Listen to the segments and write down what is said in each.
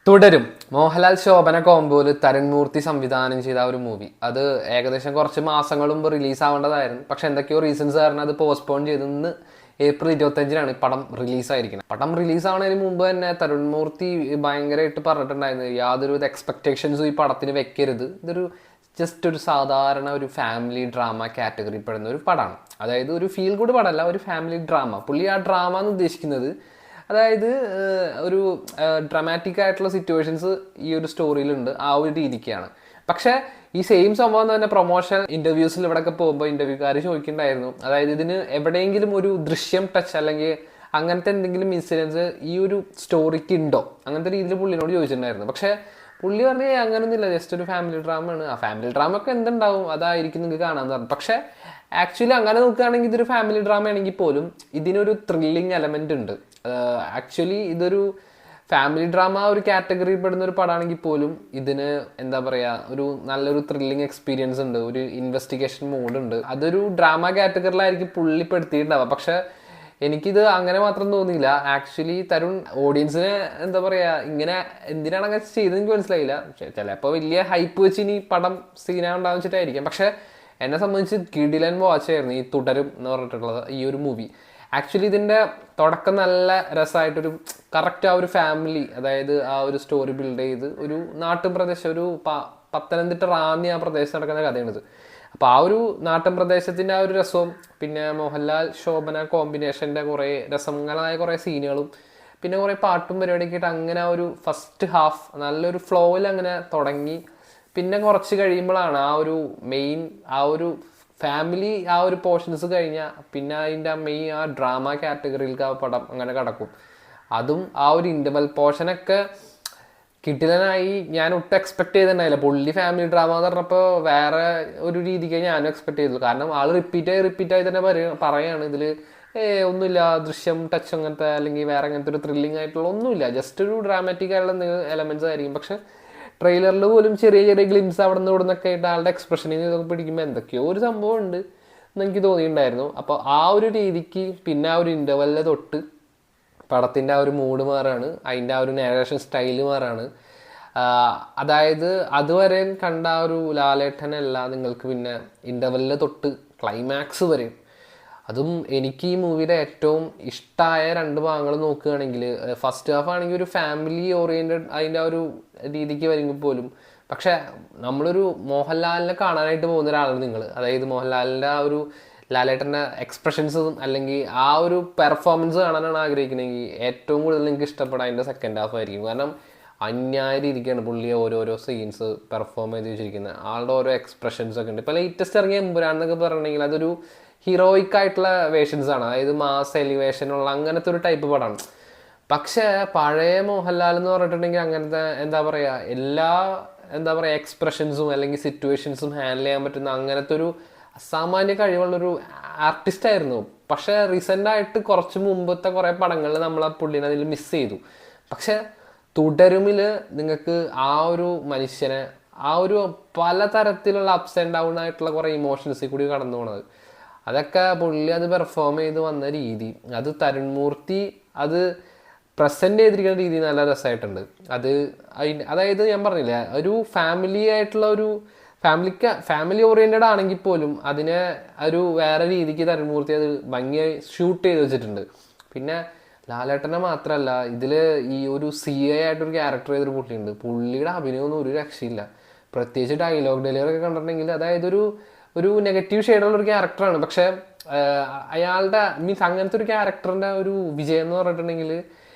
തുടരും. മോഹൻലാൽ ശോഭന കോംബോയിൽ തരുൺമൂർത്തി സംവിധാനം ചെയ്ത ഒരു മൂവി. അത് ഏകദേശം കുറച്ച് മാസങ്ങൾ മുമ്പ് റിലീസ് ആവേണ്ടതായിരുന്നു. പക്ഷെ എന്തൊക്കെയോ റീസൺസ് കാരണം അത് പോസ്റ്റ്പോൺ ചെയ്ത് ഇന്ന് ഏപ്രിൽ 25-നാണ് പടം റിലീസായിരിക്കുന്നത്. പടം റിലീസ് ആവുന്നതിന് മുമ്പ് തന്നെ തരുൺമൂർത്തി ഭയങ്കരമായിട്ട് പറഞ്ഞിട്ടുണ്ടായിരുന്നു, യാതൊരുവിധ എക്സ്പെക്ടേഷൻസും ഈ പടത്തിന് വെക്കരുത്, ഇതൊരു ജസ്റ്റ് ഒരു സാധാരണ ഒരു ഫാമിലി ഡ്രാമ കാറ്റഗറി പെടുന്ന ഒരു പടമാണ്. അതായത് ഒരു ഫീൽ ഗുഡ് പടമല്ല, ഒരു ഫാമിലി ഡ്രാമ. പുള്ളി ആ ഡ്രാമ എന്ന് ഉദ്ദേശിക്കുന്നത് അതായത് ഒരു ഡ്രാമാറ്റിക് ആയിട്ടുള്ള സിറ്റുവേഷൻസ് ഈ ഒരു സ്റ്റോറിയിലുണ്ട്, ആ ഒരു രീതിക്കാണ്. പക്ഷെ ഈ സെയിം സംഭവം തന്നെ പ്രൊമോഷൻ ഇന്റർവ്യൂസിൽ ഇവിടെയൊക്കെ പോകുമ്പോൾ ഇന്റർവ്യൂക്കാർ ചോദിക്കുന്നുണ്ടായിരുന്നു, അതായത് ഇതിന് എവിടെയെങ്കിലും ഒരു ദൃശ്യം ടച്ച് അല്ലെങ്കിൽ അങ്ങനത്തെ എന്തെങ്കിലും ഇൻസിഡൻസ് ഈ ഒരു സ്റ്റോറിക്ക് ഉണ്ടോ, അങ്ങനത്തെ രീതിയിൽ പുള്ളിനോട് ചോദിച്ചിട്ടുണ്ടായിരുന്നു. പക്ഷെ പുള്ളി പറഞ്ഞ അങ്ങനൊന്നുമില്ല, ജസ്റ്റ് ഒരു ഫാമിലി ഡ്രാമ ആണ്. ആ ഫാമിലി ഡ്രാമ ഒക്കെ എന്തുണ്ടാവും അതായിരിക്കും നിങ്ങൾക്ക് കാണാൻ പറഞ്ഞു. പക്ഷെ ആക്ച്വലി അങ്ങനെ നോക്കുകയാണെങ്കിൽ ഇതൊരു ഫാമിലി ഡ്രാമ ആണെങ്കിൽ പോലും ഇതിനൊരു ത്രില്ലിങ് എലമെന്റ് ഉണ്ട്. ആക്ച്വലി ഇതൊരു ഫാമിലി ഡ്രാമ ഒരു കാറ്റഗറിയിൽ പെടുന്ന ഒരു പടമാണെങ്കിൽ പോലും ഇതിന് എന്താ പറയുക, ഒരു നല്ലൊരു ത്രില്ലിങ് എക്സ്പീരിയൻസ് ഉണ്ട്, ഒരു ഇൻവെസ്റ്റിഗേഷൻ മോഡ് ഉണ്ട്. അതൊരു ഡ്രാമ കാറ്റഗറിയിലായിരിക്കും പുള്ളി പെടുത്തിയിട്ടുണ്ടാവുക. പക്ഷെ എനിക്കിത് അങ്ങനെ മാത്രം തോന്നിയില്ല. ആക്ച്വലി തരുൺ ഓഡിയൻസിന് എന്താ പറയുക, ഇങ്ങനെ എന്തിനാണ് അങ്ങനെ ചെയ്തത് എനിക്ക് മനസ്സിലായില്ല. ചിലപ്പോൾ വലിയ ഹൈപ്പ് വെച്ച് ഇനി പടം സീനാണ്ടാന്ന് വെച്ചിട്ടായിരിക്കും. പക്ഷെ എന്നെ സംബന്ധിച്ച് കിടിലൻ വാച്ച് ആയിരുന്നു ഈ തുടരും എന്ന് പറഞ്ഞിട്ടുള്ളത് ഈ ഒരു മൂവി. ആക്ച്വലി ഇതിൻ്റെ തുടക്കം നല്ല രസമായിട്ടൊരു കറക്റ്റ് ആ ഒരു ഫാമിലി, അതായത് ആ ഒരു സ്റ്റോറി ബിൽഡ് ചെയ്ത് ഒരു നാട്ടിൻ പ്രദേശം, ഒരു പത്തനംതിട്ട റാന്നി ആ പ്രദേശത്ത് നടക്കുന്ന കഥയാണിത്. അപ്പോൾ ആ ഒരു നാട്ടിൻ പ്രദേശത്തിൻ്റെ ആ ഒരു രസവും പിന്നെ മോഹൻലാൽ ശോഭന കോമ്പിനേഷൻ്റെ കുറേ രസങ്ങളായ കുറേ സീനുകളും പിന്നെ കുറേ പാട്ടും പരിപാടിയൊക്കെ ആയിട്ട് അങ്ങനെ ആ ഒരു ഫസ്റ്റ് ഹാഫ് നല്ലൊരു ഫ്ലോയിൽ അങ്ങനെ തുടങ്ങി. പിന്നെ കുറച്ച് കഴിയുമ്പോഴാണ് ആ ഒരു മെയിൻ ആ ഒരു ഫാമിലി ആ ഒരു പോർഷൻസ് കഴിഞ്ഞാൽ പിന്നെ അതിൻ്റെ മെയിൻ ആ ഡ്രാമ കാറ്റഗറിയിലേക്ക് ആ പടം അങ്ങനെ കിടക്കും. അതും ആ ഒരു ഇൻ്റർവൽ പോർഷനൊക്കെ കിട്ടിലനായി. ഞാൻ ഒട്ടും എക്സ്പെക്ട് ചെയ്തിട്ടുണ്ടായില്ല. പുള്ളി ഫാമിലി ഡ്രാമ എന്ന് പറഞ്ഞപ്പോൾ വേറെ ഒരു രീതിക്ക് ഞാനും എക്സ്പെക്ട് ചെയ്തു. കാരണം ആൾ റിപ്പീറ്റായി തന്നെ പറയാണ് ഇതിൽ ഒന്നുമില്ല ദൃശ്യം ടച്ച് അങ്ങനത്തെ അല്ലെങ്കിൽ വേറെ അങ്ങനത്തെ ഒരു ത്രില്ലിംഗ് ആയിട്ടുള്ള ഒന്നുമില്ല, ജസ്റ്റ് ഒരു ഡ്രാമാറ്റിക് ആയിട്ടുള്ള എലമെന്റ്സ് ആയിരിക്കും. പക്ഷെ ട്രെയിലറിൽ പോലും ചെറിയ ചെറിയ ഗ്ലിംസ് അവിടെ നിന്ന് ഇവിടെ നിന്നൊക്കെ ആയിട്ട് ആളുടെ എക്സ്പ്രഷനിൽ നിന്നൊക്കെ പിടിക്കുമ്പോൾ എന്തൊക്കെയോ ഒരു സംഭവം ഉണ്ട് എന്ന് എനിക്ക് തോന്നിയിട്ടുണ്ടായിരുന്നു. അപ്പോൾ ആ ഒരു രീതിക്ക് പിന്നെ ആ ഒരു ഇൻ്റർവെല്ലിൽ തൊട്ട് പടത്തിൻ്റെ ആ ഒരു മൂഡ് മാറാണ്, അതിൻ്റെ ആ ഒരു നാരേഷൻ സ്റ്റൈല് മാറാണ്. അതായത് അതുവരെ കണ്ട ആ ഒരു ലാലേട്ടനല്ല നിങ്ങൾക്ക് പിന്നെ ഇൻ്റർവെല്ലിൽ തൊട്ട് ക്ലൈമാക്സ് വരെ. അതും എനിക്ക് ഈ മൂവിയുടെ ഏറ്റവും ഇഷ്ടമായ 2 ഭാഗങ്ങൾ നോക്കുകയാണെങ്കിൽ, ഫസ്റ്റ് ഹാഫ് ആണെങ്കിൽ ഒരു ഫാമിലി ഓറിയൻറ്റഡ് അതിൻ്റെ ആ ഒരു രീതിക്ക് വരുമ്പോൾ പോലും, പക്ഷെ നമ്മളൊരു മോഹൻലാലിനെ കാണാനായിട്ട് പോകുന്ന ഒരാളാണ് നിങ്ങൾ. അതായത് മോഹൻലാലിൻ്റെ ആ ഒരു ലാലേട്ടൻ്റെ എക്സ്പ്രഷൻസും അല്ലെങ്കിൽ ആ ഒരു പെർഫോമൻസ് കാണാനാണ് ആഗ്രഹിക്കുന്നതെങ്കിൽ ഏറ്റവും കൂടുതൽ നിങ്ങൾക്ക് ഇഷ്ടപ്പെടാൻ അതിൻ്റെ സെക്കൻഡ് ഹാഫ് ആയിരിക്കും. കാരണം അന്യായ രീതിക്കാണ് പുള്ളിയെ ഓരോരോ സീൻസ് പെർഫോം ചെയ്ത് വെച്ചിരിക്കുന്നത്. ആളുടെ ഓരോ എക്സ്പ്രഷൻസ് ഒക്കെ ഉണ്ട്. ഇപ്പോൾ ലേറ്റസ്റ്റ് ഇറങ്ങിയ എമ്പുരാൻ എന്നൊക്കെ പറഞ്ഞിട്ടുണ്ടെങ്കിൽ അതൊരു ഹീറോയിക് ആയിട്ടുള്ള വേഷൻസ് ആണ്, അതായത് മാസ് എലിവേഷനുള്ള അങ്ങനത്തെ ഒരു ടൈപ്പ് പടമാണ്. പക്ഷേ പഴയ മോഹൻലാൽ എന്ന് പറഞ്ഞിട്ടുണ്ടെങ്കിൽ അങ്ങനത്തെ എന്താ പറയുക, എല്ലാ എന്താ പറയുക എക്സ്പ്രഷൻസും അല്ലെങ്കിൽ സിറ്റുവേഷൻസും ഹാൻഡിൽ ചെയ്യാൻ പറ്റുന്ന അങ്ങനത്തെ ഒരു അസാമാന്യ കഴിവുള്ളൊരു ആർട്ടിസ്റ്റ് ആയിരുന്നു. പക്ഷെ റീസെൻ്റ് ആയിട്ട് കുറച്ച് മുമ്പത്തെ കുറേ പടങ്ങളിൽ നമ്മൾ ആ പുള്ളിനെ അതിൽ മിസ് ചെയ്തു. പക്ഷെ തുടരുമിൽ നിങ്ങൾക്ക് ആ ഒരു മനുഷ്യനെ ആ ഒരു പലതരത്തിലുള്ള അപ്സ് ആൻഡ് ഡൗൺ ആയിട്ടുള്ള കുറേ ഇമോഷൻസിൽ കൂടി കടന്നു പോണത്, അതൊക്കെ പുള്ളി അത് പെർഫോം ചെയ്ത് വന്ന രീതി, അത് തരുൺമൂർത്തി അത് പ്രസന്റ് ചെയ്തിരിക്കുന്ന രീതി നല്ല രസമായിട്ടുണ്ട്. അത് അതായത് ഞാൻ പറഞ്ഞില്ലേ, ഒരു ഫാമിലി ആയിട്ടുള്ള ഒരു ഫാമിലി ഓറിയന്റഡ് ആണെങ്കിൽ പോലും അതിനെ ഒരു വേറെ രീതിക്ക് തരുൺമൂർത്തി അത് ഭംഗിയായി ഷൂട്ട് ചെയ്ത് വെച്ചിട്ടുണ്ട്. പിന്നെ ലാലേട്ടനെ മാത്രമല്ല, ഇതിൽ ഈ ഒരു CI ആയിട്ടൊരു ക്യാരക്ടർ ചെയ്തൊരു പുള്ളിയുണ്ട്. പുള്ളിയുടെ അഭിനയമൊന്നും ഒരു രക്ഷയില്ല. പ്രത്യേകിച്ച് ഡയലോഗ് ഡെലിവറി ഒക്കെ കണ്ടിട്ടുണ്ടെങ്കിൽ അതായത് ഒരു നെഗറ്റീവ് ഷെയ്ഡുള്ള ഒരു ക്യാരക്ടറാണ്. പക്ഷെ അയാളുടെ മീൻസ് അങ്ങനത്തെ ഒരു ക്യാരക്ടറിൻ്റെ ഒരു വിജയം എന്ന് പറഞ്ഞിട്ടുണ്ടെങ്കിൽ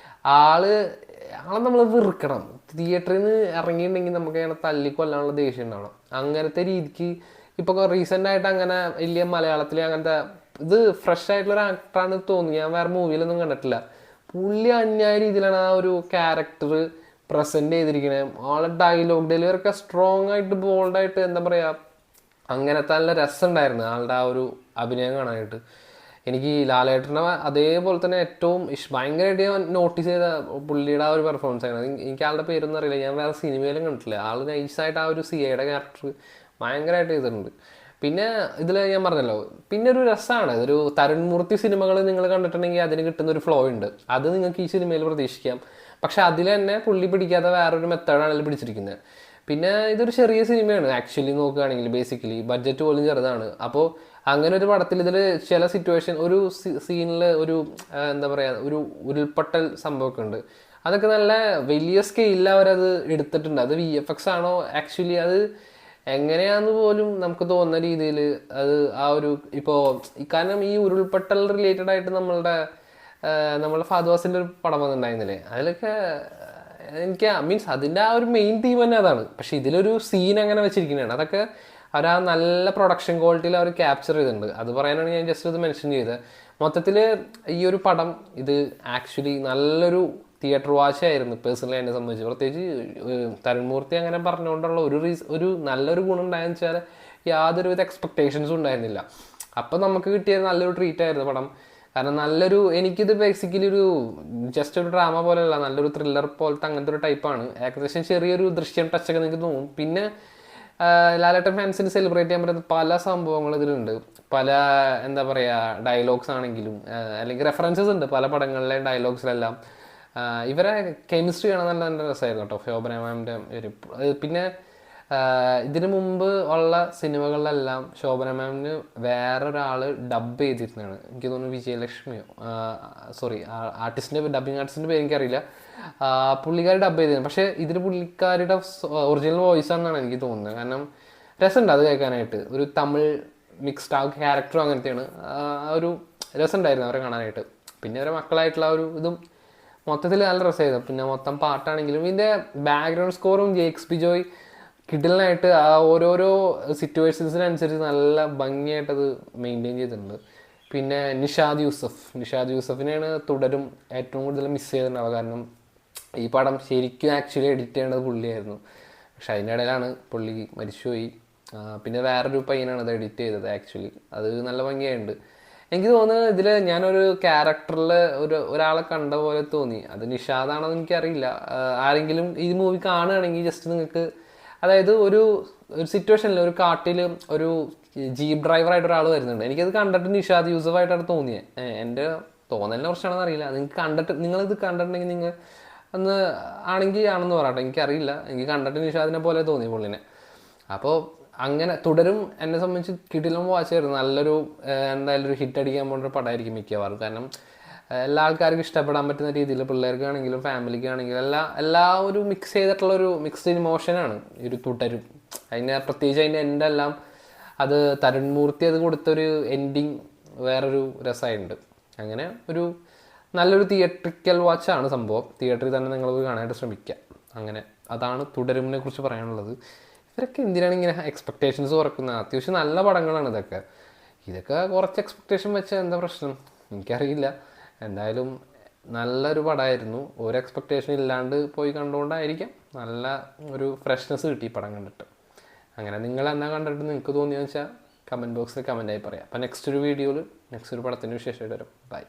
ആളെ നമ്മൾ വെറുക്കണം. തിയേറ്ററിൽ നിന്ന് ഇറങ്ങിയിട്ടുണ്ടെങ്കിൽ നമുക്ക് അങ്ങനെ തല്ലിക്കൊല്ലാനുള്ള ദേഷ്യം ഉണ്ടാവണം. അങ്ങനത്തെ രീതിക്ക് ഇപ്പോൾ റീസെൻ്റ് ആയിട്ട് അങ്ങനെ വലിയ മലയാളത്തിൽ അങ്ങനത്തെ ഇത് ഫ്രഷ് ആയിട്ടുള്ളൊരു ആക്ടറാണ് തോന്നി. ഞാൻ വേറെ മൂവിയിലൊന്നും കണ്ടിട്ടില്ല. പുള്ളി അന്യായ രീതിയിലാണ് ആ ഒരു ക്യാരക്ടർ പ്രസൻറ്റ് ചെയ്തിരിക്കുന്നത്. ആളെ ഡയലോഗ് ഡെലിവറി ഒക്കെ സ്ട്രോങ് ആയിട്ട് ബോൾഡായിട്ട് എന്താ പറയുക, അങ്ങനത്തെ നല്ല രസമുണ്ടായിരുന്നു ആളുടെ ആ ഒരു അഭിനയം കാണാനായിട്ട്. എനിക്ക് ലാലേട്ടനെ അതേപോലെ തന്നെ ഏറ്റവും ഭയങ്കരമായിട്ട് ഞാൻ നോട്ടീസ് ചെയ്ത പുള്ളിയുടെ ആ ഒരു പെർഫോമൻസ് ആണ്. എനിക്ക് ആളുടെ പേരൊന്നും അറിയില്ല, ഞാൻ വേറെ സിനിമയിലും കണ്ടിട്ടില്ല. ആൾ നൈസായിട്ട് ആ ഒരു CIയുടെ ക്യാരക്ടർ ഭയങ്കരമായിട്ട് ചെയ്തിട്ടുണ്ട്. പിന്നെ ഇതിൽ ഞാൻ പറഞ്ഞല്ലോ, പിന്നെ ഒരു രസമാണ് ഒരു തരുൺമൂർത്തി സിനിമകൾ നിങ്ങൾ കണ്ടിട്ടുണ്ടെങ്കിൽ അതിന് കിട്ടുന്ന ഒരു ഫ്ലോ ഉണ്ട്, അത് നിങ്ങൾക്ക് ഈ സിനിമയിൽ പ്രതീക്ഷിക്കാം. പക്ഷെ അതിൽ തന്നെ പുള്ളി പിടിക്കാത്ത വേറൊരു മെത്തേഡാണ് അതിൽ പിടിച്ചിരിക്കുന്നത്. പിന്നെ ഇതൊരു ചെറിയ സിനിമയാണ് ആക്ച്വലി നോക്കുകയാണെങ്കിൽ. ബേസിക്കലി ബഡ്ജറ്റ് പോലും ചെറുതാണ്. അപ്പോൾ അങ്ങനെ ഒരു പടത്തിൽ ഇതിൽ ചില സിറ്റുവേഷൻ ഒരു സീനിൽ ഒരു എന്താ പറയുക ഒരു ഉരുൾപൊട്ടൽ സംഭവമൊക്കെ ഉണ്ട്. അതൊക്കെ നല്ല വലിയ സ്കെയിലിൽ അവരത് എടുത്തിട്ടുണ്ട്. അത് VFX ആണോ ആക്ച്വലി അത് എങ്ങനെയാന്ന് പോലും നമുക്ക് തോന്നുന്ന രീതിയിൽ അത് ആ ഒരു ഇപ്പോൾ കാരണം ഈ ഉരുൾപൊട്ടൽ റിലേറ്റഡ് ആയിട്ട് നമ്മളുടെ ഫഹദ് ഫാസിലിൻ്റെ ഒരു പടം വന്നിട്ടുണ്ടായിരുന്നില്ലേ, അതിലൊക്കെ എനിക്ക് മീൻസ് അതിൻ്റെ ആ ഒരു മെയിൻ തീം തന്നെ അതാണ്. പക്ഷെ ഇതിലൊരു സീൻ അങ്ങനെ വെച്ചിരിക്കുന്നതാണ്. അതൊക്കെ അവർ ആ നല്ല പ്രൊഡക്ഷൻ ക്വാളിറ്റിയിൽ അവർ ക്യാപ്ചർ ചെയ്തിട്ടുണ്ട്. അത് പറയാനാണ് ഞാൻ ജസ്റ്റ് ഇത് മെൻഷൻ ചെയ്തത്. മൊത്തത്തിൽ ഈ ഒരു പടം ഇത് ആക്ച്വലി നല്ലൊരു തിയേറ്റർ വാച്ച് ആയിരുന്നു പേഴ്സണലി എന്നെ സംബന്ധിച്ച്. പ്രത്യേകിച്ച് തരുൺമൂർത്തി അങ്ങനെ പറഞ്ഞുകൊണ്ടുള്ള ഒരു നല്ലൊരു ഗുണം ഉണ്ടായെന്ന് വെച്ചാൽ യാതൊരുവിധ എക്സ്പെക്ടേഷൻസും ഉണ്ടായിരുന്നില്ല. അപ്പം നമുക്ക് കിട്ടിയ നല്ലൊരു ട്രീറ്റ് ആയിരുന്നു പടം. കാരണം എനിക്കിത് ബേസിക്കലി ഒരു ജസ്റ്റ് ഒരു ഡ്രാമ പോലെയല്ല, നല്ലൊരു ത്രില്ലർ പോലത്തെ അങ്ങനത്തെ ഒരു ടൈപ്പാണ്. ഏകദേശം ചെറിയൊരു ദൃശ്യം ടച്ചൊക്കെ നിങ്ങൾക്ക് തോന്നും. പിന്നെ ലാലേട്ടൻ ഫാൻസിന് സെലിബ്രേറ്റ് ചെയ്യാൻ പറ്റുന്ന പല സംഭവങ്ങൾ ഇതിലുണ്ട്. പല എന്താ പറയുക ഡയലോഗ്സ് ആണെങ്കിലും അല്ലെങ്കിൽ റെഫറൻസസ് ഉണ്ട് പല പടങ്ങളിലെ ഡയലോഗ്സിലെല്ലാം. ഇവരെ കെമിസ്ട്രി കാണാൻ നല്ല രസമായിരുന്നു കേട്ടോ, ശോഭന മാമിൻ്റെ ഒരു. പിന്നെ ഇതിനു മുമ്പ് ഉള്ള സിനിമകളിലെല്ലാം ശോഭന മാമിന് വേറൊരാൾ ഡബ് ചെയ്തിരുന്നതാണ്. എനിക്ക് തോന്നുന്നു വിജയലക്ഷ്മിയോ സോറി ഡബിങ് ആർട്ടിസ്റ്റിൻ്റെ പേര് എനിക്കറിയില്ല. പുള്ളിക്കാരി ഡബ് ചെയ്തിരുന്നു. പക്ഷേ ഇതിൽ പുള്ളിക്കാരുടെ ഒറിജിനൽ വോയിസ് ആണെന്നാണ് എനിക്ക് തോന്നുന്നത്. കാരണം രസമുണ്ട് അത് കേൾക്കാനായിട്ട്. ഒരു തമിഴ് മിക്സ്ഡ് ആ ക്യാരക്ടറും അങ്ങനത്തെയാണ്. ഒരു രസമുണ്ടായിരുന്നു അവരെ കാണാനായിട്ട്. പിന്നെ അവരെ മക്കളായിട്ടുള്ള ഒരു ഇതും മൊത്തത്തിൽ നല്ല രസമായിരുന്നു. പിന്നെ മൊത്തം പാട്ടാണെങ്കിലും ഇതിൻ്റെ ബാക്ക്ഗ്രൗണ്ട് സ്കോറും ജെയ്ക്സ് ബിജോയ് കിഡിലിനായിട്ട് ആ ഓരോരോ സിറ്റുവേഷൻസിനനുസരിച്ച് നല്ല ഭംഗിയായിട്ടത് മെയിൻറ്റെയിൻ ചെയ്തിട്ടുണ്ട്. പിന്നെ നിഷാദ് യൂസഫിനെയാണ് തുടരും ഏറ്റവും കൂടുതൽ മിസ് ചെയ്തിട്ടുണ്ടാവുക. കാരണം ഈ പടം ശരിക്കും ആക്ച്വലി എഡിറ്റ് ചെയ്യേണ്ടത് പുള്ളിയായിരുന്നു. പക്ഷെ അതിൻ്റെ ഇടയിലാണ് പുള്ളി മരിച്ചുപോയി. പിന്നെ വേറൊരു പയ്യനാണ് അത് എഡിറ്റ് ചെയ്തത്. ആക്ച്വലി അത് നല്ല ഭംഗിയായിട്ടുണ്ട്. എനിക്ക് തോന്നുന്നത് ഇതിൽ ഞാനൊരു ക്യാരക്ടറിൽ ഒരാളെ കണ്ട പോലെ തോന്നി. അത് നിഷാദാണെന്ന് എനിക്കറിയില്ല. ആരെങ്കിലും ഈ മൂവി കാണുകയാണെങ്കിൽ ജസ്റ്റ് നിങ്ങൾക്ക് അതായത് ഒരു സിറ്റുവേഷനിൽ ഒരു കാട്ടിൽ ഒരു ജീപ്പ് ഡ്രൈവറായിട്ട് ഒരാൾ വരുന്നുണ്ട്. എനിക്കത് കണ്ടിട്ട് നിഷാദ് യൂസഫായിട്ടാണ് തോന്നിയത്. എൻ്റെ തോന്നലിനെ കുറിച്ചാണെന്ന് അറിയില്ല. നിങ്ങളിത് കണ്ടിട്ടുണ്ടെങ്കിൽ നിങ്ങൾ ഒന്ന് ആണെന്ന് പറയട്ടെ, എനിക്കറിയില്ല. എനിക്ക് കണ്ടിട്ട് നിഷാദിനെ പോലെ തോന്നി പുള്ളിനെ. അപ്പോൾ അങ്ങനെ തുടരും എന്നെ സംബന്ധിച്ച് കിടിലം വാച്ചായിരുന്നു. നല്ലൊരു എന്തായാലും ഒരു ഹിറ്റ് അടിക്കാൻ പോകുന്ന പടമായിരിക്കും മിക്കവാറും. കാരണം എല്ലാ ആൾക്കാർക്കും ഇഷ്ടപ്പെടാൻ പറ്റുന്ന രീതിയിൽ പിള്ളേർക്കാണെങ്കിലും ഫാമിലിക്കാണെങ്കിലും എല്ലാ ഒരു മിക്സ് ചെയ്തിട്ടുള്ളൊരു മിക്സ്ഡ് ഇമോഷനാണ് ഒരു തുടരും. പ്രത്യേകിച്ച് അതിൻ്റെ എൻ്റെ എല്ലാം അത് തരുൺമൂർത്തി അത് കൊടുത്തൊരു എൻഡിങ് വേറൊരു രസമായിട്ടുണ്ട്. അങ്ങനെ ഒരു നല്ലൊരു തിയേറ്ററിക്കൽ വാച്ചാണ് സംഭവം. തിയേറ്ററിൽ തന്നെ നിങ്ങൾ കാണാനായിട്ട് ശ്രമിക്കുക. അങ്ങനെ അതാണ് തുടരുമിനെ കുറിച്ച് പറയാനുള്ളത്. ഇവരൊക്കെ എന്തിനാണ് ഇങ്ങനെ എക്സ്പെക്ടേഷൻസ് കുറക്കുന്നത്? അത്യാവശ്യം നല്ല പടങ്ങളാണ് ഇതൊക്കെ കുറച്ച് എക്സ്പെക്ടേഷൻ വെച്ചാൽ എന്താ പ്രശ്നം എനിക്കറിയില്ല. എന്തായാലും നല്ലൊരു പടമായിരുന്നു. ഒരു എക്സ്പെക്ടേഷൻ ഇല്ലാണ്ട് പോയി കണ്ടുകൊണ്ടായിരിക്കാം നല്ല ഒരു ഫ്രഷ്നെസ് കിട്ടി ഈ പടം കണ്ടിട്ട്. അങ്ങനെ നിങ്ങൾ എന്നാ കണ്ടിട്ട് നിങ്ങൾക്ക് തോന്നിയെന്ന് വെച്ചാൽ കമൻറ്റ് ബോക്സിൽ കമൻറ്റായി പറയാം. അപ്പോൾ നെക്സ്റ്റ് ഒരു വീഡിയോയിൽ നെക്സ്റ്റ് ഒരു പടത്തിൻ്റെ വിശേഷമായിട്ട് വരും. ബൈ.